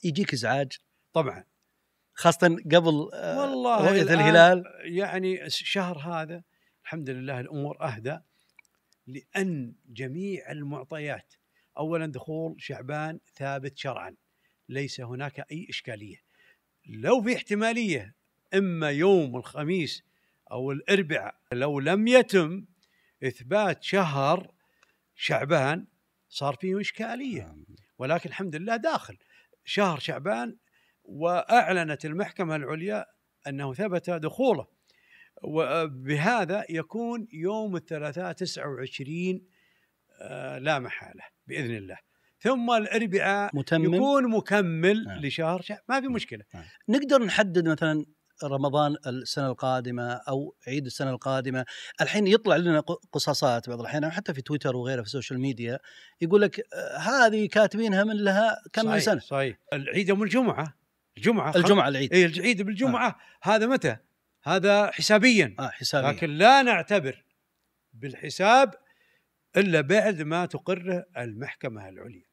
يجيك ازعاج طبعا خاصة قبل والله رؤية الهلال؟ يعني الشهر هذا الحمد لله الأمور أهدى، لأن جميع المعطيات، أولا دخول شعبان ثابت شرعا، ليس هناك أي إشكالية. لو في احتمالية إما يوم الخميس أو الأربعاء لو لم يتم إثبات شهر شعبان صار فيه إشكالية، ولكن الحمد لله داخل شهر شعبان، وأعلنت المحكمة العليا أنه ثبت دخوله، وبهذا يكون يوم الثلاثاء 29 لا محالة بإذن الله، ثم الأربعاء يكون مكمل لشهر ما في مشكلة. نقدر نحدد مثلا رمضان السنة القادمة أو عيد السنة القادمة. الحين يطلع لنا قصاصات بعض الأحيان حتى في تويتر وغيره في السوشيال ميديا، يقول لك هذه كاتبينها من لها كم من سنة. صحيح. العيد يوم الجمعة العيد. إيه العيد بالجمعة. هذا متى؟ هذا حسابيا. حسابيا. لكن لا نعتبر بالحساب إلا بعد ما تقره المحكمة العليا.